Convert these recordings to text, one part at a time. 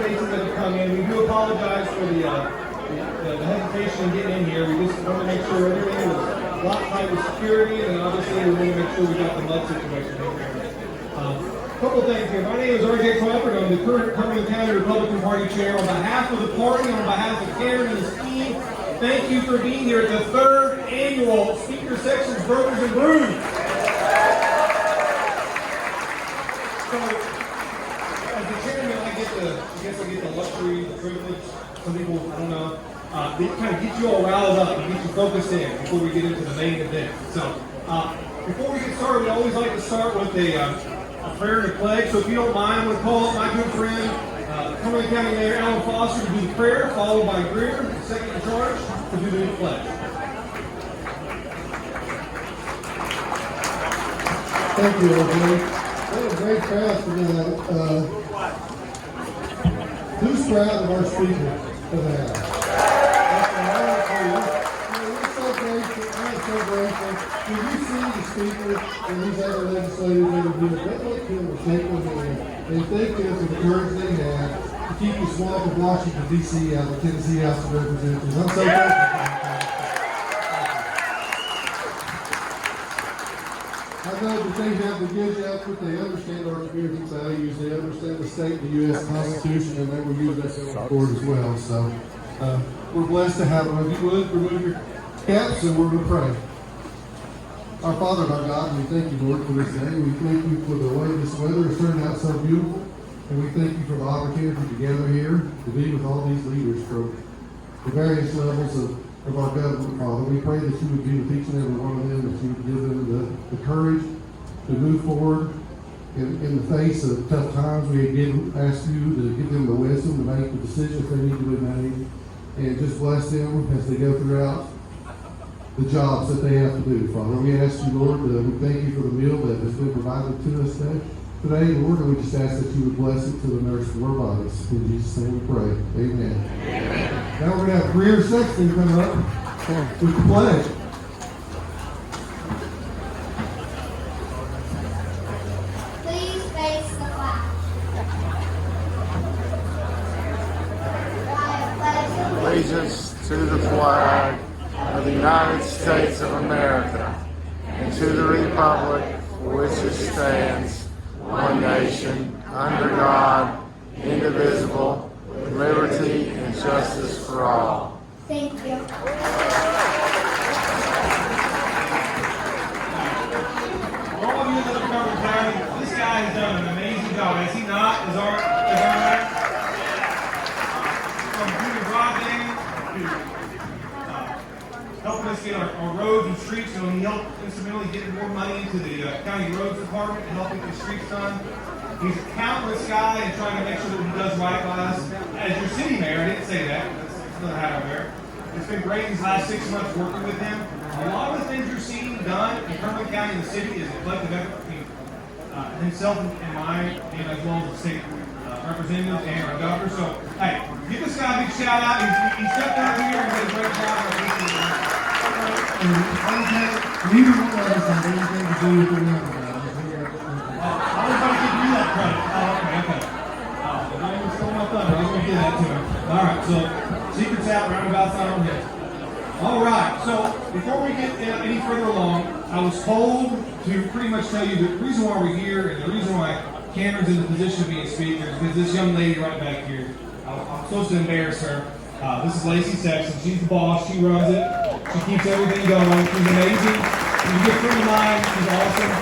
faces that have come in. We do apologize for the hesitation in getting in here. We just want to make sure everything was locked tight with security, and obviously we want to make sure we got the mud situation taken care of. Couple things here. My name is R.J. Crawford. I'm the current Cumberland County Republican Party Chair. On behalf of the party, on behalf of Karen and his team, thank you for being here at the 3rd annual Speaker Sexton's Burgers and Brews. So, as the chairman, I guess I get the luxury, the privilege. Some people, I don't know, they kind of get you all riled up and get you focused in before we get into the main event. So, before we get started, we always like to start with a prayer and a pledge. So if you don't mind, I'm going to call up my good friend, Cumberland County Mayor Alan Foster, to do the prayer, followed by Greer, the second in charge, to do the pledge. Thank you, everybody. What a great crowd tonight. Who's proud of our speaker for the House? We're so grateful. I'm so grateful. When you see the speaker and these other legislators interviews, they look to him and shake their hand and thank them for the courage they have to keep the swamp of Washington, D.C. out of the Tennessee House of Representatives. I'm so grateful. I know that they have the good outfit. They understand our community values. They understand the state of the U.S. Constitution, and they will use that going forward as well. So we're blessed to have them. If you would, remove your caps, and we're going to pray. Our Father and our God, we thank you, Lord, for this day. We thank you for the way this weather has turned out so beautiful. And we thank you for the opportunity to gather here to be with all these leaders from the various levels of our government, Father. We pray that you would be with each and every one of them, that you would give them the courage to move forward in the face of tough times. We again ask you to give them the wisdom to make the decisions they need to be made, and just bless them as they go throughout the jobs that they have to do, Father. We ask you, Lord, we thank you for the meal that has been provided to us today, Lord, and we just ask that you would bless it to the nurse of our bodies. In Jesus' name we pray. Amen. Amen. Now we're going to have Greer Sexton come up with the pledge. Please face the flag. I pledge Allegiance to the flag of the United States of America and to the republic for which it stands, one nation, under God, indivisible, with liberty and justice for all. Thank you. All of you that live in Cumberland County, this guy has done an amazing job, has he not? Is our from doing broadband to helping us get our roads and streets, he helped instrumentally getting more money into the county roads department and helping the streets done. He's a countless guy and trying to make sure that he does right by us. As your city mayor, I didn't say that. That's not how I'm there. It's been great these last 6 months working with him. A lot of the things you're seeing done in Cumberland County and the city is a collective effort between himself and I, and as well as the state representatives and our governor. So, hey, give this guy a big shout out. He stepped out here and did a great job. Neither one of us have anything to do with the number. Everybody can do that credit. Okay. The man was stole my thunder. I was going to get that to him. All right, so secrets out, roundabouts out on him. All right, so before we get any further along, I was told to pretty much tell you the reason why we're here and the reason why Cameron's in the position of being speaker is because this young lady right back here, I'm supposed to embarrass her. This is Lacey Sexton. She's the boss. She runs it. She keeps everything going. She's amazing. She's a good friend of mine. She's awesome.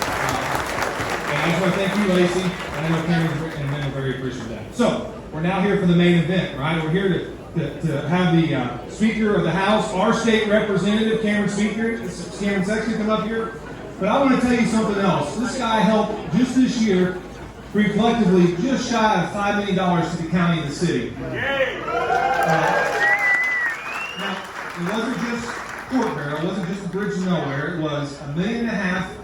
And I just want to thank you, Lacey. And I know Cameron and I am very appreciative of that. So, we're now here for the main event, right? We're here to have the Speaker of the House, our state representative, Cameron Sexton, come up here. But I want to tell you something else. This guy helped just this year, collectively, just shy of $5 million to the county and the city. Now, it wasn't just Court Barrel, it wasn't just a bridge to nowhere. It was $1.5 million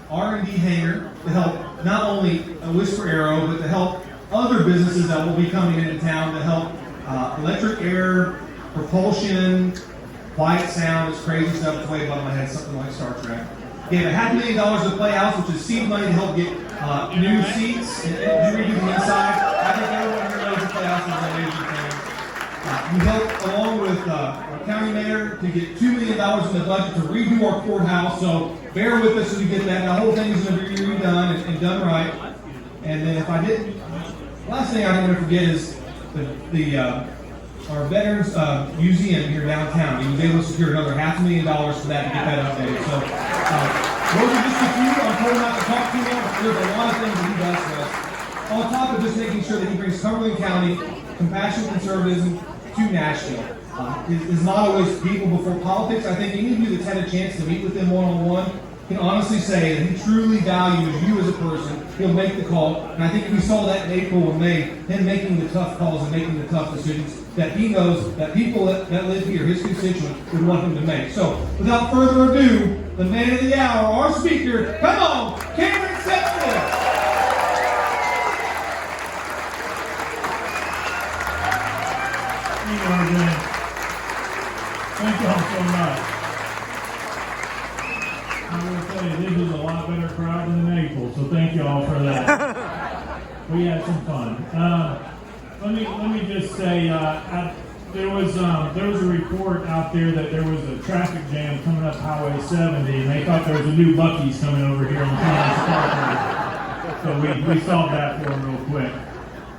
R&D hangar to help not only Whisper Arrow, but to help other businesses that will be coming into town to help electric air, propulsion, quiet sound, this crazy stuff. It's way above my head, something like Star Trek. Gave $500,000 to the Playhouse, which is seed money to help get new seats and redo the inside. I think everyone here knows the Playhouse is an amazing thing. We helped, along with our county mayor, to get $2 million in the budget to redo our courthouse. So bear with us as we get that. The whole thing is going to be redone and done right. And then if I didn't, last thing I don't want to forget is our Veterans Museum here downtown. He was able to secure another $500,000 for that to get that updated. So those are just a few. I'm told not to talk too long. There's a lot of things that he does for us. On top of just making sure that he brings Cumberland County compassion conservatism to Nashville. It's not always people before politics. I think any of you that's had a chance to meet with him one-on-one can honestly say that he truly values you as a person. He'll make the call. And I think we saw that in April and May, him making the tough calls and making the tough decisions that he knows that people that live here, his constituents, would want him to make. So, without further ado, the man of the hour, our speaker, come on, Cameron Sexton! Thank you all so much. I'm going to tell you, this is a lot better crowd than in April, so thank you all for that. We had some fun. Let me just say, there was a report out there that there was a traffic jam coming up Highway 70, and they thought there was a new Buc-ee's coming over here on the So we solved that for them real quick.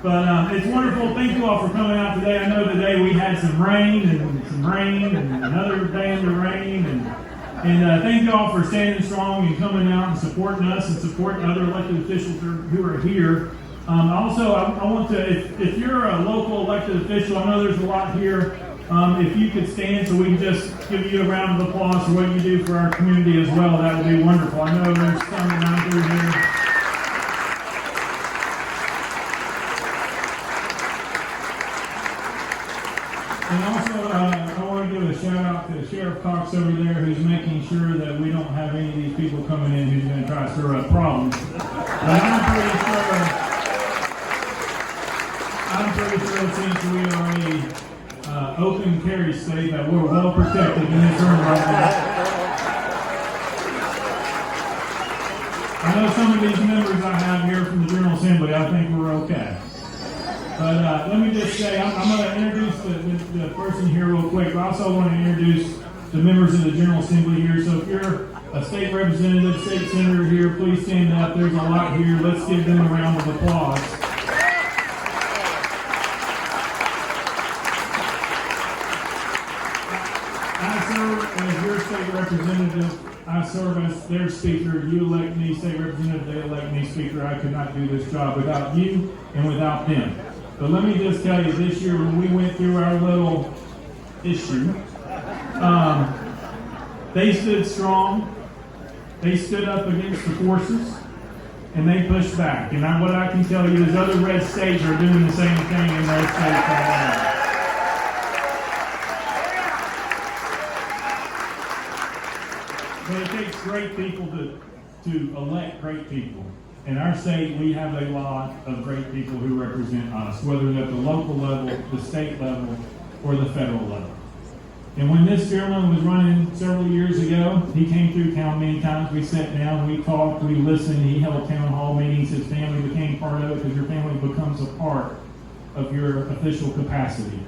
But it's wonderful. Thank you all for coming out today. I know today we had some rain and another band of rain. And thank you all for standing strong and coming out and supporting us and supporting other elected officials who are here. Also, I want to, if you're a local elected official, I know there's a lot here. If you could stand so we can just give you a round of applause for what you do for our community as well, that would be wonderful. I know there's some around through here. And also, I want to give a shout out to Sheriff Cox over there, who's making sure that we don't have any of these people coming in who's going to try to stir up problems. But I'm pretty sure since we are a open carry state that we're well protected in this room right now. I know some of these members I have here from the General Assembly, I think we're okay. But let me just say, I'm going to introduce the person here real quick, but I also want to introduce the members of the General Assembly here. So if you're a state representative, state senator here, please stand up. There's a lot here. Let's give them a round of applause. I serve as your state representative. I serve as their speaker. You elect me state representative. They elect me speaker. I could not do this job without you and without them. But let me just tell you, this year when we went through our little issue, they stood strong. They stood up against the forces, and they pushed back. And what I can tell you is other red states are doing the same thing in their states right now. But it takes great people to elect great people. In our state, we have a lot of great people who represent us, whether at the local level, the state level, or the federal level. And when this gentleman was running several years ago, he came through town many times. We sat down, we talked, we listened. He held town hall meetings. His family became part of it because your family becomes a part of your official capacity.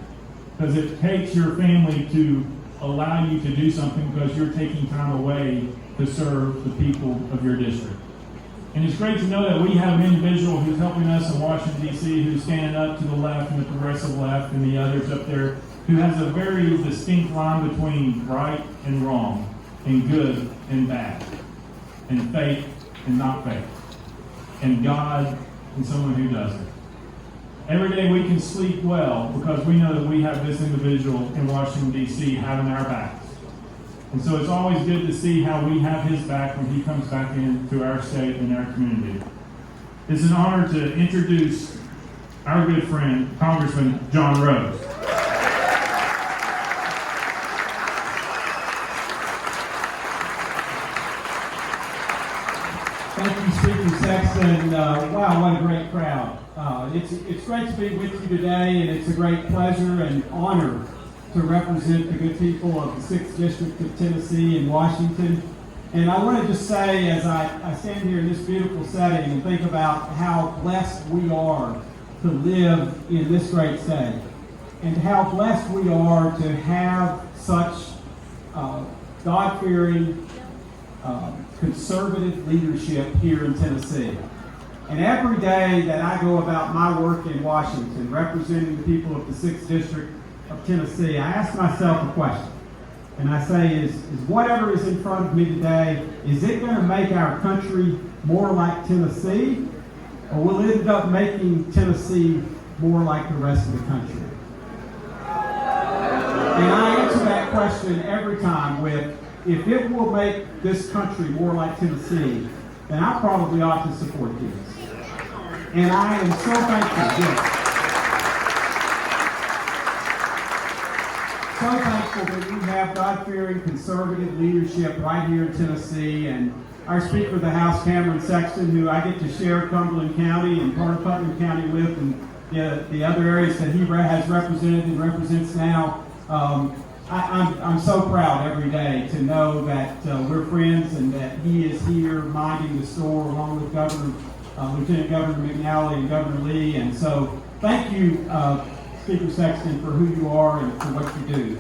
Because it takes your family to allow you to do something because you're taking time away to serve the people of your district. And it's great to know that we have an individual who's helping us in Washington, D.C., who's standing up to the left and the progressive left and the others up there, who has a very distinct line between right and wrong, and good and bad, and faith and not faith, and God and someone who doesn't. Every day we can sleep well because we know that we have this individual in Washington, D.C. having our backs. And so it's always good to see how we have his back when he comes back into our state and our community. It's an honor to introduce our good friend, Congressman John Rose. Thank you, Speaker Sexton. Wow, what a great crowd. It's great to be with you today, and it's a great pleasure and honor to represent the good people of the 6th District of Tennessee and Washington. And I want to just say, as I stand here in this beautiful setting and think about how blessed we are to live in this great state, and how blessed we are to have such God-fearing, conservative leadership here in Tennessee. And every day that I go about my work in Washington, representing the people of the 6th District of Tennessee, I ask myself a question. And I say, is whatever is in front of me today, is it going to make our country more like Tennessee? Or will it end up making Tennessee more like the rest of the country? And I answer that question every time with, if it will make this country more like Tennessee, then I probably ought to support this. And I am so thankful, yes. So thankful that we have God-fearing conservative leadership right here in Tennessee, and our Speaker of the House, Cameron Sexton, who I get to share Cumberland County and part of Putnam County with, and the other areas that he has represented and represents now. I'm so proud every day to know that we're friends and that he is here minding the store along with Lieutenant Governor McNally and Governor Lee. And so thank you, Speaker Sexton, for who you are and for what you do.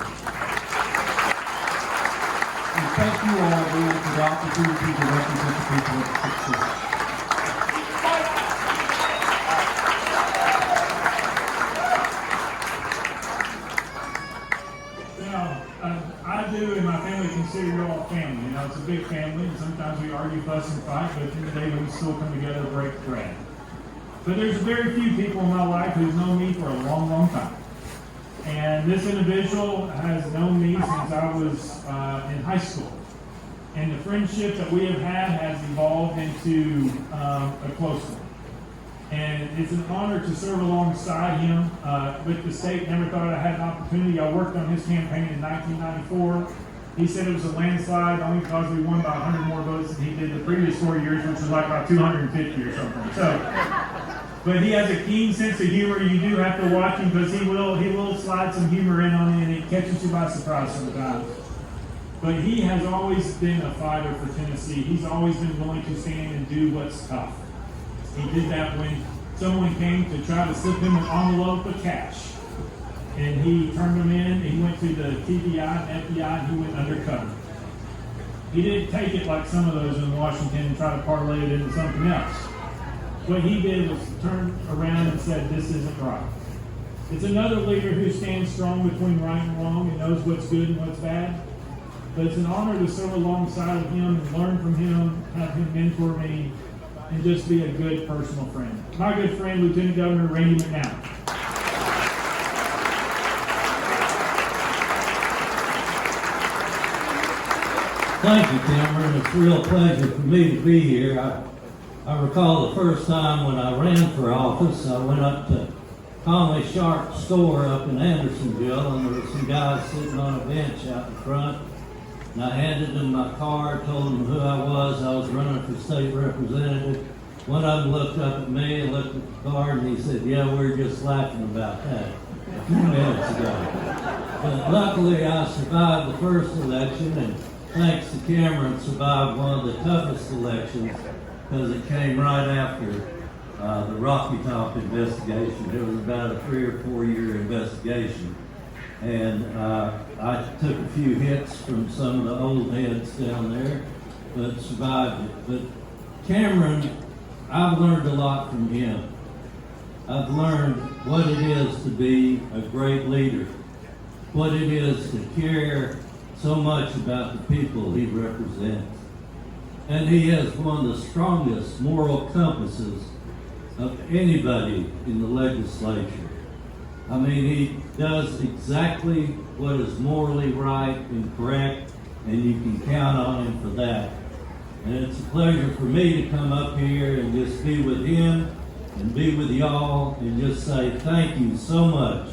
And thank you all again for the opportunity to represent the people of the 6th District. I do, and my family consider you all family. You know, it's a big family, and sometimes we argue, fuss, and fight, but at the end of the day, we still come together to break bread. But there's very few people in my life who've known me for a long, long time. And this individual has known me since I was in high school. And the friendship that we have had has evolved into a close one. And it's an honor to serve alongside him with the state. Never thought I had an opportunity. I worked on his campaign in 1994. He said it was a landslide only because we won by 100 more votes than he did the previous 4 years, which was like about 250 or something. So, but he has a keen sense of humor. You do have to watch him because he will slide some humor in on you, and it catches you by surprise sometimes. But he has always been a fighter for Tennessee. He's always been willing to stand and do what's tough. He did that when someone came to try to slip him an envelope of cash. And he turned them in, he went to the TBI and FBI, and he went undercover. He didn't take it like some of those in Washington and try to parlay it into something else. What he did was turn around and said, this isn't right. It's another leader who stands strong between right and wrong and knows what's good and what's bad. But it's an honor to serve alongside of him and learn from him, have him mentor me, and just be a good personal friend. My good friend, Lieutenant Governor Randy McNally. Thank you, Cameron. It's a real pleasure for me to be here. I recall the first time when I ran for office, I went up to Conley Sharp's store up in Andersonville, and there were some guys sitting on a bench out in front. And I handed them my card, told them who I was running for state representative. One of them looked up at me and looked at the card, and he said, yeah, we were just laughing about that a few minutes ago. But luckily, I survived the first election, and thanks to Cameron, survived one of the toughest elections because it came right after the Rocky Top investigation. It was about a 3 or 4 year investigation. And I took a few hits from some of the old heads down there, but survived it. But Cameron, I've learned a lot from him. I've learned what it is to be a great leader, what it is to care so much about the people he represents. And he has one of the strongest moral compasses of anybody in the legislature. I mean, he does exactly what is morally right and correct, and you can count on him for that. And it's a pleasure for me to come up here and just be with him and be with y'all and just say thank you so much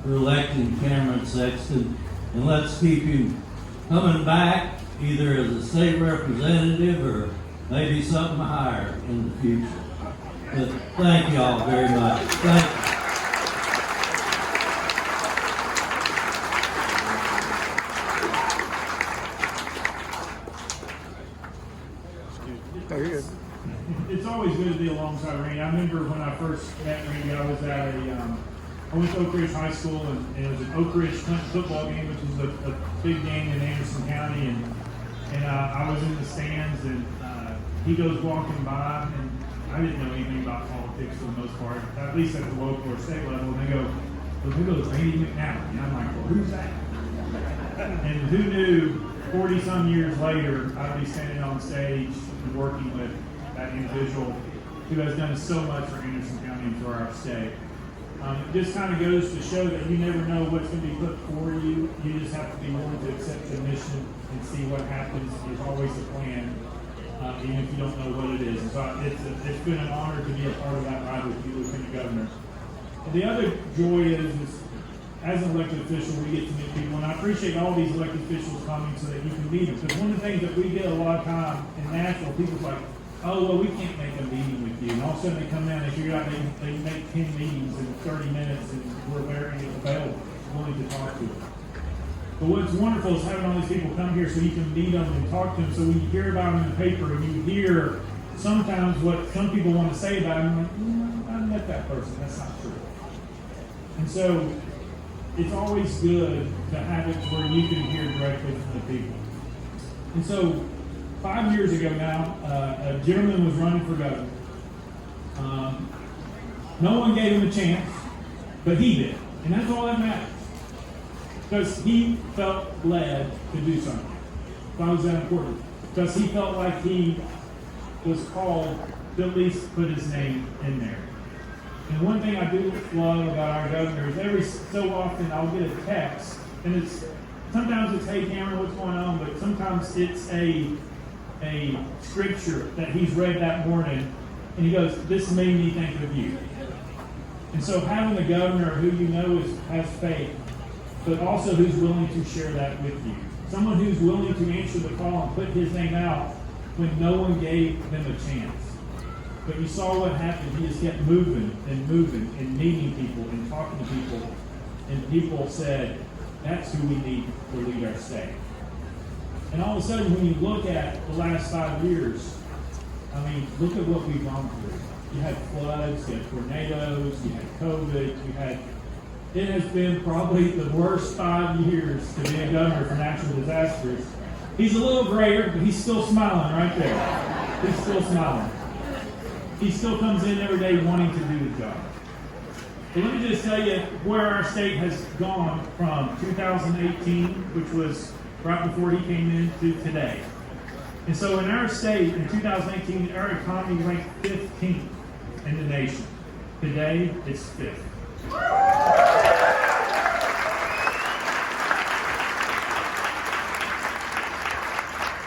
for electing Cameron Sexton. And let's keep him coming back either as a state representative or maybe something higher in the future. But thank y'all very much. Thank you. It's always good to be alongside Randy. I remember when I first met Randy, I was at I went to Oak Ridge High School, and it was an Oak Ridge football game, which is a big game in Anderson County, and I was in the stands, and he goes walking by, and I didn't know anything about politics for the most part, at least at the local or state level, and they go, well, who goes Randy McNally? And I'm like, well, who's that? And who knew 40-some years later, I'd be standing on stage and working with that individual who has done so much for Anderson County and for our state. It just kind of goes to show that you never know what's going to be put before you. You just have to be willing to accept the mission and see what happens. There's always a plan, even if you don't know what it is. And so it's been an honor to be a part of that ride with you, Lieutenant Governor. And the other joy is as an elected official, we get to meet people, and I appreciate all these elected officials coming so that you can meet them. Because one of the things that we get a lot of time in Nashville, people's like, oh, well, we can't make a meeting with you. And all of a sudden they come down and figure out they make 10 meetings in 30 minutes, and we're very available, willing to talk to them. But what's wonderful is having all these people come here so you can meet them and talk to them. So when you hear about them in the paper and you hear sometimes what some people want to say about them, you're like, I met that person. That's not true. And so it's always good to have it where you can hear directly from the people. And so 5 years ago now, a gentleman was running for governor. No one gave him a chance, but he did. And that's all that matters. Because he felt led to do something. Why was that important? Because he felt like he was called to at least put his name in there. And one thing I do love about our governor is every so often I'll get a text, and sometimes it's, hey Cameron, what's going on? But sometimes it's a scripture that he's read that morning, and he goes, this made me think of you. And so having a governor who you know has faith, but also who's willing to share that with you. Someone who's willing to answer the call and put his name out when no one gave them a chance. But you saw what happened. He just kept moving and meeting people and talking to people. And people said, that's who we need to lead our state. And all of a sudden, when you look at the last 5 years, I mean, look at what we've gone through. You had floods, you had tornadoes, you had COVID, it has been probably the worst 5 years to be a governor for natural disasters. He's a little grayer, but he's still smiling right there. He's still smiling. He still comes in every day wanting to do the job. But let me just tell you where our state has gone from 2018, which was right before he came in, to today. And so in our state, in 2018, our economy ranked 15th in the nation. Today, it's 5th.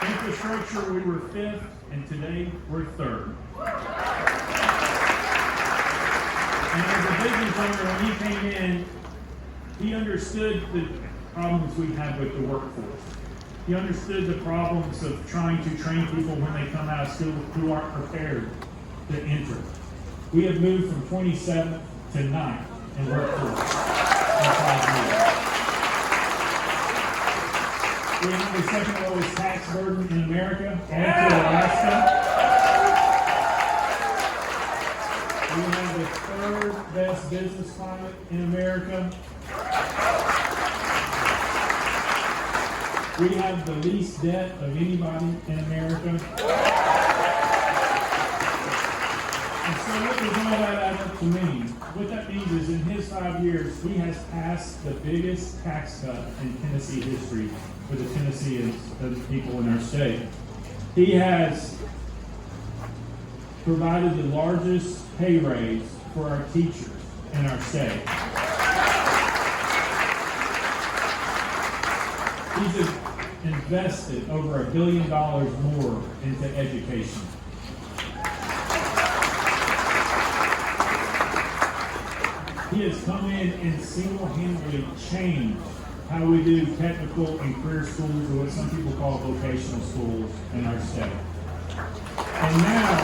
Infrastructure, we were 5th, and today we're 3rd. And as a business owner, when he came in, he understood the problems we had with the workforce. He understood the problems of trying to train people when they come out of school who aren't prepared to enter. We have moved from 27th to 9th in workforce in 5 years. We have the second lowest tax burden in America, only to Alaska. We have the 3rd best business climate in America. We have the least debt of anybody in America. And so what does all that add up to mean? What that means is in his 5 years, he has passed the biggest tax cut in Tennessee history for the Tennesseans, the people in our state. He has provided the largest pay raise for our teachers in our state. He's invested over $1 billion more into education. He has come in and single-handedly changed how we do technical and career schools, or what some people call vocational schools in our state. And now,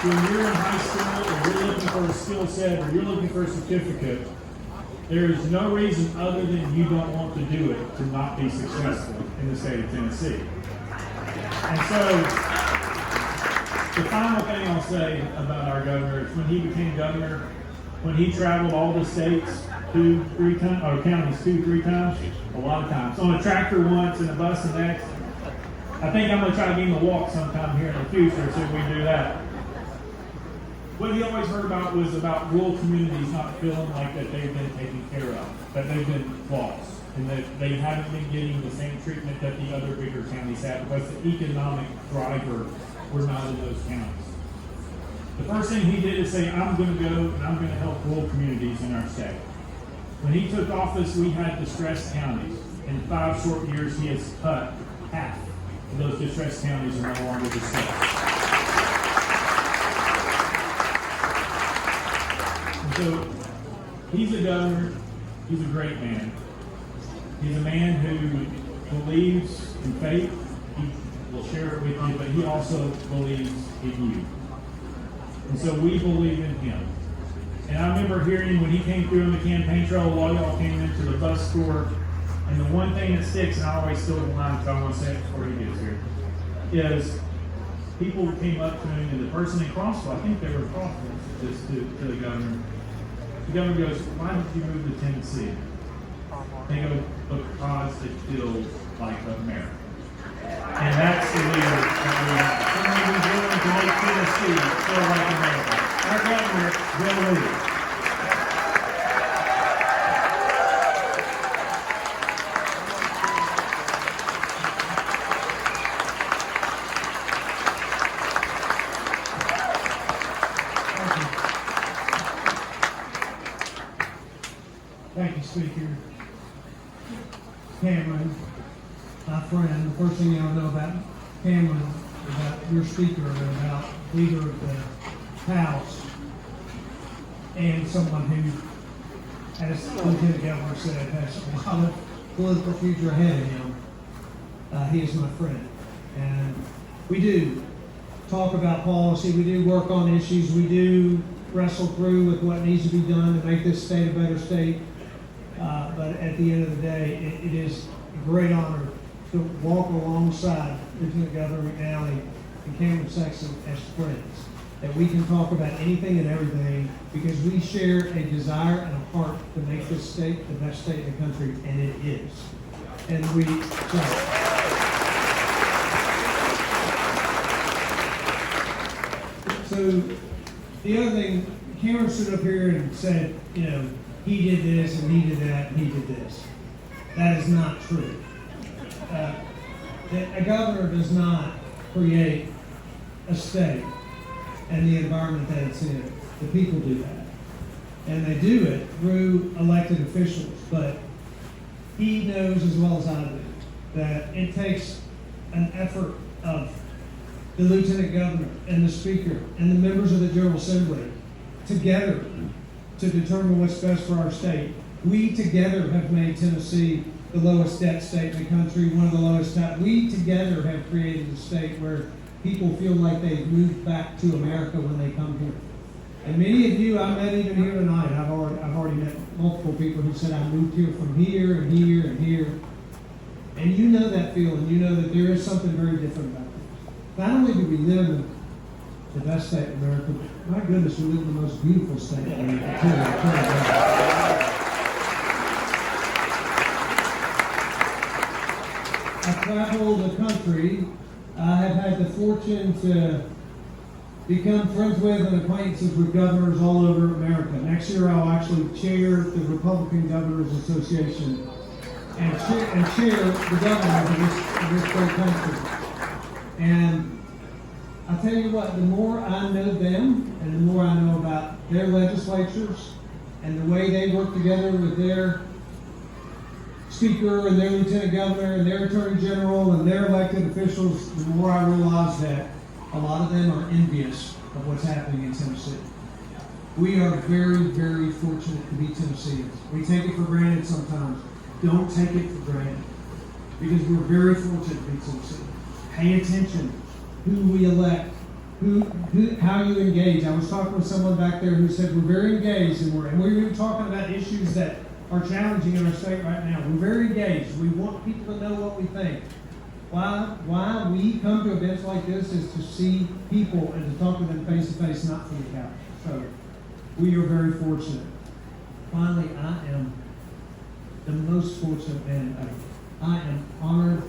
when you're in high school or you're looking for a skill set or you're looking for a certificate, there is no reason other than you don't want to do it to not be successful in the state of Tennessee. And so, the final thing I'll say about our governor is when he became governor, when he traveled all the states, 2-3 times, or counties 2-3 times, a lot of times. On a tractor once and a bus the next. I think I'm gonna try to get him a walk sometime here in the future, see if we can do that. What he always heard about was about rural communities not feeling like that they've been taken care of, that they've been lost, and that they haven't been getting the same treatment that the other bigger counties have because the economic driver were not in those counties. The first thing he did is say, I'm going to go and I'm going to help rural communities in our state. When he took office, we had distressed counties. In 5 short years, he has cut half of those distressed counties are no longer distressed. And so, he's a governor, he's a great man. He's a man who believes in faith. He will share it with you, but he also believes in you. And so we believe in him. And I remember hearing when he came through on the campaign trail, a lot of y'all came into the bus tour, and the one thing that sticks, and I always steal the line because I want to say it before he gets here, is people came up to him, and the person in Crossville, I think they were Crossville, just to the governor. The governor goes, why did you move to Tennessee? They go, because it feels like America. And that's the leader that we have. Someone who's willing to make Tennessee feel like America. Our governor, Bill Lee. Thank you, Speaker. Cameron, my friend, the first thing you ought to know about Cameron, about your speaker, and about leader of the House, and someone who, as Lieutenant Governor said, has a lot of political future ahead of him. He is my friend. And we do talk about policy, we do work on issues, we do wrestle through with what needs to be done to make this state a better state. But at the end of the day, it is a great honor to walk alongside Lieutenant Governor McNally and Cameron Sexton as friends. That we can talk about anything and everything because we share a desire and a heart to make this state the best state in the country, and it is. And so the other thing, Cameron stood up here and said, you know, he did this and he did that and he did this. That is not true. A governor does not create a state and the environment that it's in. The people do that. And they do it through elected officials. But he knows as well as I do that it takes an effort of the Lieutenant Governor and the Speaker and the members of the General Assembly together to determine what's best for our state. We together have made Tennessee the lowest debt state in the country, one of the lowest tax. We together have created a state where people feel like they've moved back to America when they come here. And many of you I met even here tonight. I've already met multiple people who said I moved here from here and here and here. And you know that feeling. You know that there is something very different about this. Not only do we live in the best state in America, but my goodness, we live in the most beautiful state in America, too. I've traveled the country. I have had the fortune to become friends with and acquaintances with governors all over America. Next year, I'll actually chair the Republican Governors Association and chair the governors of this great country. And I'll tell you what, the more I know them and the more I know about their legislatures and the way they work together with their Speaker and their Lieutenant Governor and their Attorney General and their elected officials, the more I realize that a lot of them are envious of what's happening in Tennessee. We are very, very fortunate to be Tennesseans. We take it for granted sometimes. Don't take it for granted because we're very fortunate to be Tennessee. Pay attention who we elect, how you engage. I was talking with someone back there who said we're very engaged and we're talking about issues that are challenging in our state right now. We're very engaged. We want people to know what we think. Why we come to events like this is to see people and to talk to them face to face, not from the couch. So we are very fortunate. finally, I am the most fortunate man ever. I am honored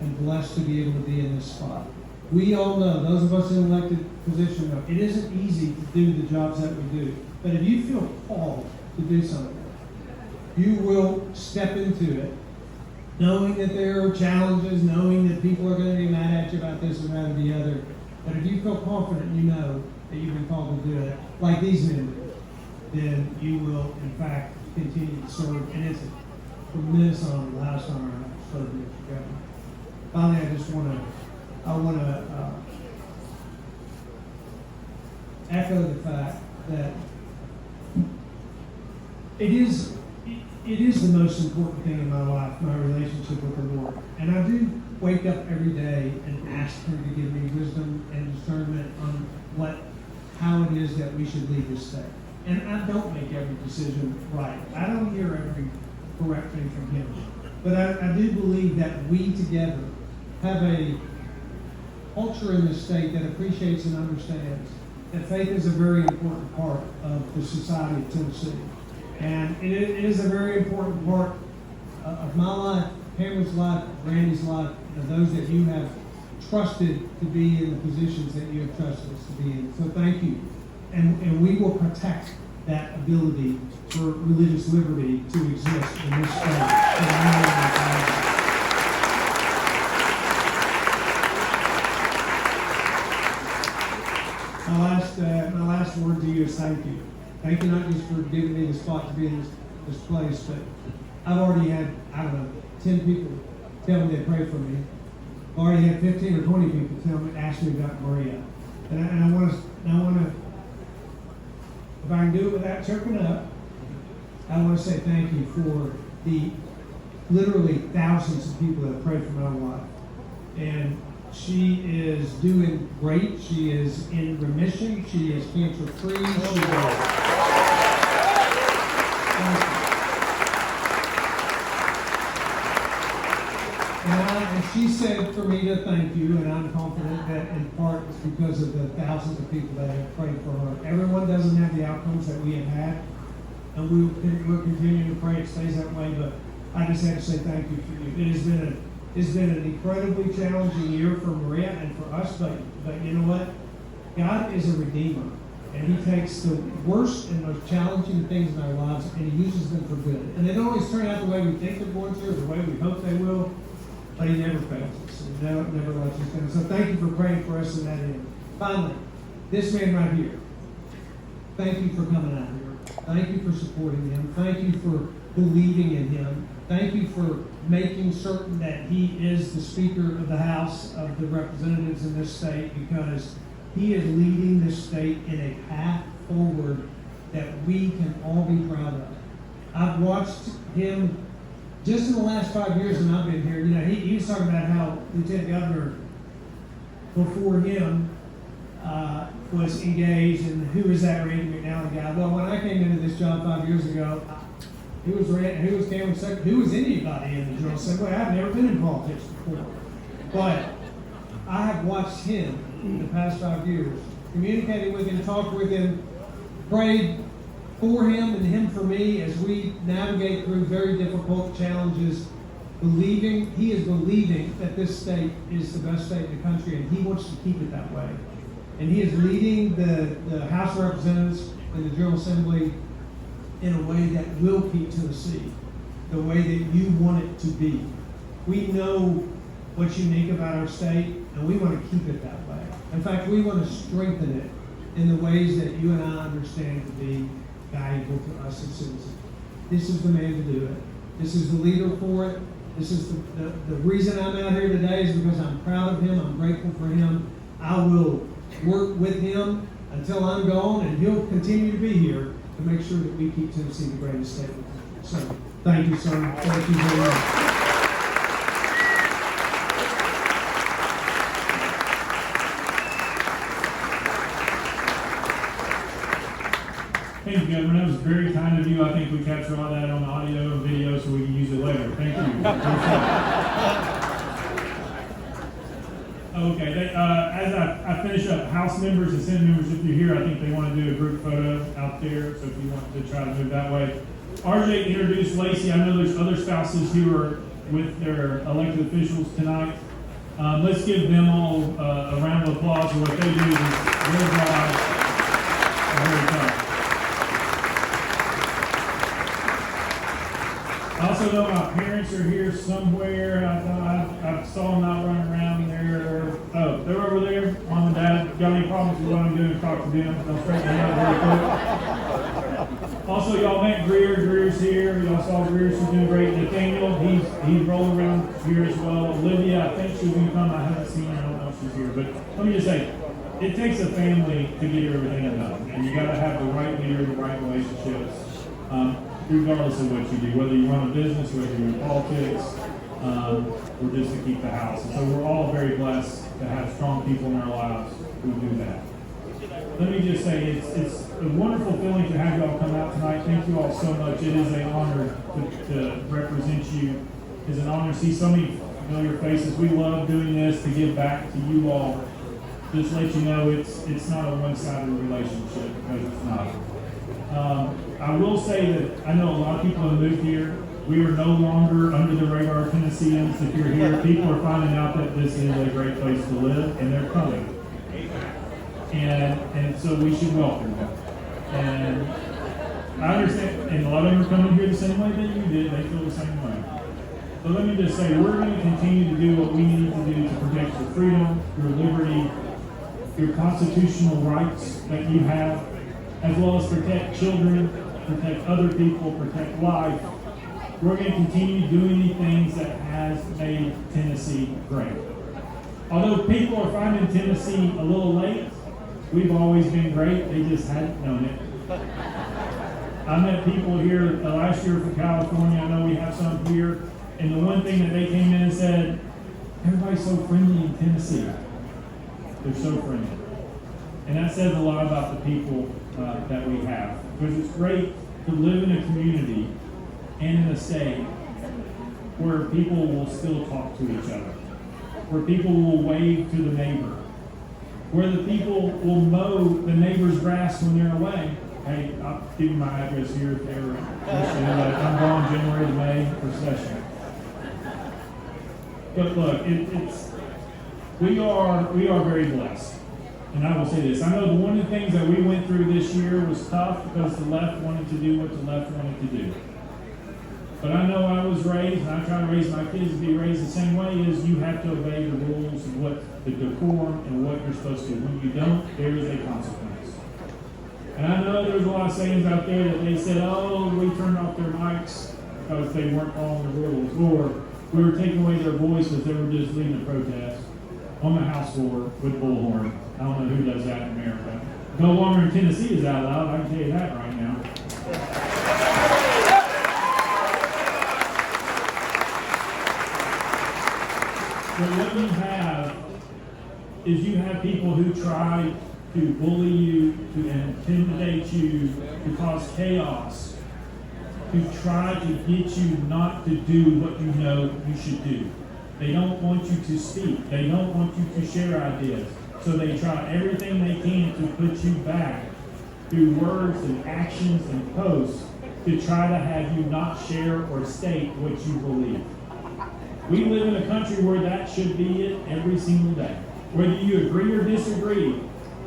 and blessed to be able to be in this spot. We all know, those of us in elected position know, it isn't easy to do the jobs that we do. But if you feel called to do something, you will step into it, knowing that there are challenges, knowing that people are going to be mad at you about this or that or the other. But if you feel confident, you know that you've been called to do it, like these men do, then you will, in fact, continue to serve. And it's a tremendous honor, the highest honor I've served in this government. Finally, I just want to echo the fact that it is the most important thing in my life, my relationship with the Lord. And I do wake up every day and ask Him to give me wisdom and discernment on how it is that we should lead this state. And I don't make every decision right. I don't hear every correct thing from Him. But I do believe that we together have a culture in this state that appreciates and understands that faith is a very important part of the society of Tennessee. And it is a very important part of my life, Cameron's life, Randy's life, and those that you have trusted to be in the positions that you have trusted us to be in. So thank you. And we will protect that ability for religious liberty to exist in this state. My last word to you is thank you. Thank you not just for giving me the spot to be in this place, but I've already had, 10 people tell me they pray for me. I've already had 15 or 20 people ask me about Maria. And I want to, if I can do it without choking up, I want to say thank you for the literally thousands of people that pray for my wife. And she is doing great. She is in remission. She is cancer-free. And she said for me to thank you, and I'm confident that in part it's because of the thousands of people that have prayed for her. Everyone doesn't have the outcomes that we have had, and we're continuing to pray it stays that way, but I just have to say thank you for you. It's been an incredibly challenging year for Maria and for us, but you know what? God is a redeemer, and He takes the worst and most challenging things in our lives, and He uses them for good. And they don't always turn out the way we think they're going to, or the way we hope they will, but He never fails us. He never lets us down. So thank you for praying for us in that end. Finally, this man right here, thank you for coming out here. Thank you for supporting him. Thank you for believing in him. Thank you for making certain that he is the Speaker of the House of the Representatives in this state, because he is leading this state in a path forward that we can all be proud of. I've watched him just in the last 5 years that I've been here. He was talking about how Lieutenant Governor before him was engaged, and who was that Randy McNally guy? Well, when I came into this job 5 years ago, who was Cameron Sexton? Who was anybody in the General Assembly? I've never been in politics before. But I have watched him in the past 5 years, communicated with him, talked with him, prayed for him and him for me as we navigate through very difficult challenges, he is believing that this state is the best state in the country, and he wants to keep it that way. And he is leading the House of Representatives and the General Assembly in a way that will keep Tennessee the way that you want it to be. We know what's unique about our state, and we want to keep it that way. In fact, we want to strengthen it in the ways that you and I understand to be valuable to us as citizens. This is the man to do it. This is the leader for it. This is the reason I'm out here today is because I'm proud of him. I'm grateful for him. I will work with him until I'm gone, and he'll continue to be here to make sure that we keep Tennessee the greatest state in the country. So, thank you, sir. Thank you very much. Thank you, Governor. That was very kind of you. I think we capture all that on audio and video so we can use it later. Thank you. Okay, as I finish up, House members and Senate members, if you're here, I think they want to do a group photo out there. So if you want to try to move that way. RJ introduced Lacey. I know there's other spouses who are with their elected officials tonight. Let's give them all a round of applause for what they do. Their jobs are very tough. I also know my parents are here somewhere. I saw them not running around there. Oh, they're over there. Mom and Dad, got any problems with what I'm doing? Talk to them. They'll straighten it out very quick. Also, y'all met Greer. Greer's here. Y'all saw Greer. She's doing great. Nathaniel, he's rolling around here as well. Olivia, I think she's going to come. I haven't seen her. I don't know if she's here. But let me just say, it takes a family to get everything done. And you got to have the right leader, the right relationships. Regardless of what you do, whether you run a business, whether you're in politics, or just to keep the house. And so we're all very blessed to have strong people in our lives who do that. Let me just say, it's a wonderful feeling to have y'all come out tonight. Thank you all so much. It is an honor to represent you. It's an honor to see so many familiar faces. We love doing this to give back to you all. Just let you know it's not a one-sided relationship, because it's not. I will say that I know a lot of people have moved here. We are no longer under the radar of Tennesseans. If you're here, people are finding out that this is a great place to live, and they're coming. And so we should welcome them. And I understand, and a lot of them are coming here the same way that you did. They feel the same way. But let me just say, we're going to continue to do what we need to do to protect your freedom, your liberty, your constitutional rights that you have, as well as protect children, protect other people, protect life. We're going to continue doing the things that has made Tennessee great. Although people are finding Tennessee a little late, we've always been great. They just hadn't known it. I met people here last year from California. I know we have some here. And the one thing that they came in and said, everybody's so friendly in Tennessee. They're so friendly. And that says a lot about the people that we have. Because it's great to live in a community and in a state where people will still talk to each other, where people will wave to the neighbor, where the people will mow the neighbor's grass when they're away. Hey, I'll give you my address here if they're interested. I'm going January to May for session. But look, we are very blessed. And I will say this, I know one of the things that we went through this year was tough because the left wanted to do what the left wanted to do. But I know I was raised, and I try to raise my kids to be raised the same way, is you have to obey the rules and what the decorum and what you're supposed to do. When you don't, there is a consequence. And I know there's a lot of sayings out there that they said, oh, we turned off their mics because they weren't following the rules, or we were taking away their voice because they were just leading a protest on the House floor with bullhorn. I don't know who does that in America. No longer in Tennessee is that loud, I can tell you that right now. But what you have is you have people who try to bully you, to intimidate you, to cause chaos, to try to get you not to do what you know you should do. They don't want you to speak. They don't want you to share ideas. So they try everything they can to put you back through words and actions and posts to try to have you not share or state what you believe. We live in a country where that should be it every single day. Whether you agree or disagree,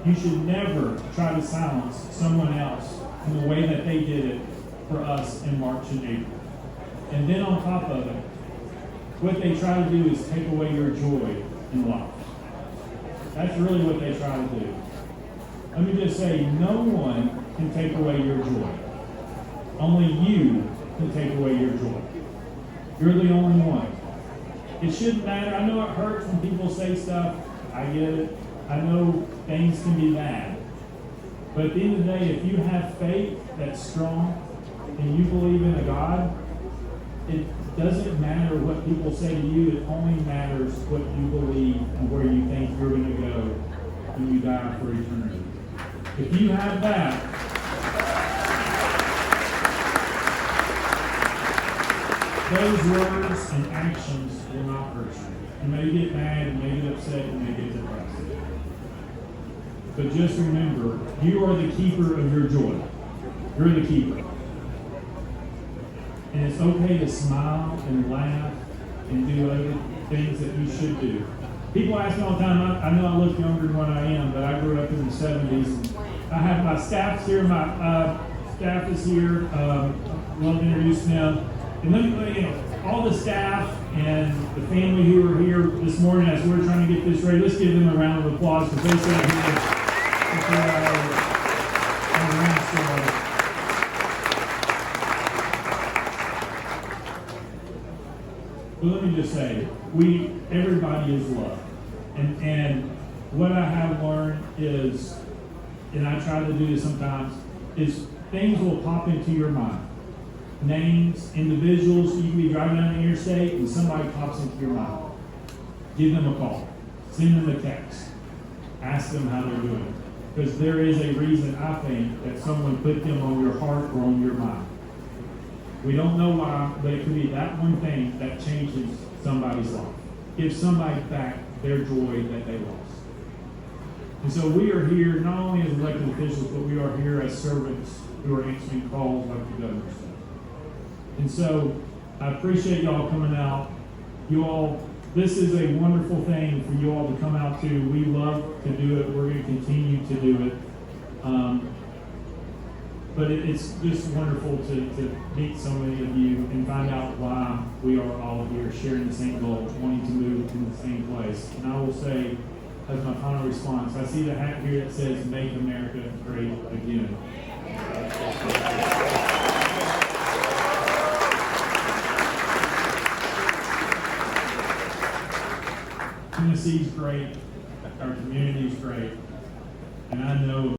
you should never try to silence someone else in the way that they did it for us in March and April. And then on top of it, what they try to do is take away your joy in life. That's really what they try to do. Let me just say, no one can take away your joy. Only you can take away your joy. You're the only one. It shouldn't matter. I know it hurts when people say stuff. I get it. I know things can be bad. But at the end of the day, if you have faith that's strong and you believe in a God, it doesn't matter what people say to you. It only matters what you believe and where you think you're going to go when you die for eternity. If you have that, those words and actions will not hurt you. You may get mad, you may get upset, you may get depressed. But just remember, you are the keeper of your joy. You're the keeper. And it's okay to smile and laugh and do other things that you should do. People ask me all the time, I know I look younger than what I am, but I grew up in the 70s. And I have my staff's here, my staff is here. Love to introduce them. And then, all the staff and the family who are here this morning as we're trying to get this ready, let's give them a round of applause because they sat here before our round started. But let me just say, everybody is loved. And what I have learned is, and I try to do this sometimes, is things will pop into your mind. Names, individuals, you can be driving down the interstate and somebody pops into your mind. Give them a call. Send them a text. Ask them how they're doing. Because there is a reason, I think, that someone put them on your heart or on your mind. We don't know why, but it could be that one thing that changes somebody's life. Gives somebody back their joy that they lost. And so we are here not only as elected officials, but we are here as servants who are answering calls like the governor said. And so I appreciate y'all coming out. You all, this is a wonderful thing for you all to come out to. We love to do it. We're going to continue to do it. But it's just wonderful to meet so many of you and find out why we are all here sharing the same goal, wanting to move in the same place. And I will say, as my final response, I see the hat here that says, "Make America Great Again." Tennessee's great, our community's great, and I know